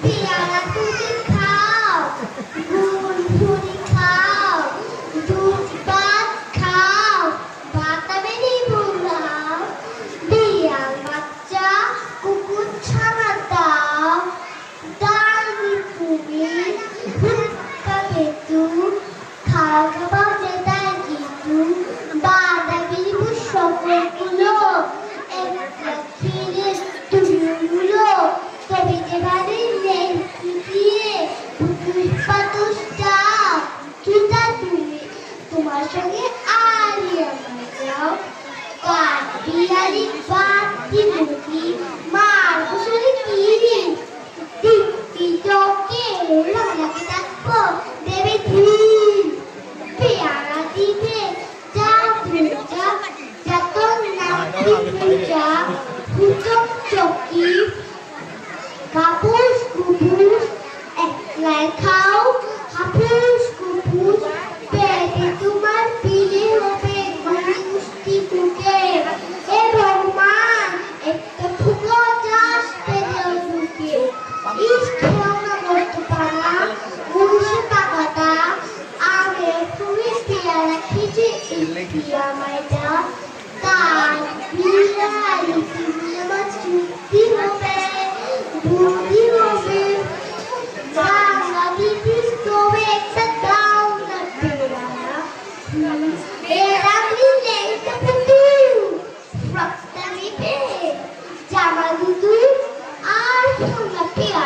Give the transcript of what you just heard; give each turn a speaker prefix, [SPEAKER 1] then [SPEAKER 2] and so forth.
[SPEAKER 1] পেয়ারা তুমি খাও, গুড় ভুড়ি খাও, দুধ ভাত খাও, বাতাবেরি বুড়াও, বিড়াল বাচ্চা কুকুর ছানা দাও, ডাল তুমি ভুট্টা পেটু খাওয়া খাবার যেটাই কিন্তু বাতাবেরি বুড় সকলগুলো একটা ফিরে তুমিগুলো তবে যেভাবে তোমার সঙ্গে বিহারি বাতি মুখি মার কুশলে কি দিব্যি চোখে লাগে থাকবো দেবে ধীর পেয়ারা দিবে যা পূজা যত নাকি পূজা পুজো চকি কাপুস কুপুস একলাই খাও হাপুস কুপুস পেটে তোমার পিলে হবে গুষ্টি ফুটে এ ভগবান একটা ফুটো চাষ পেলেও ঢুকে খেয়েও না করতে পারা পুরুষে টাকাটা আগে তুমি পেয়ারা খেয়েছে আমায়টা তার বিড়ালি আমার চুক্তি হবে বুদ্ধি হবে জানা দিদিস তবে একটা দাও না পেয়ারা এরা মিলে একটা পুতু ফ্রকটা নিবে জামা দুধু আর সোনা পেয়ারা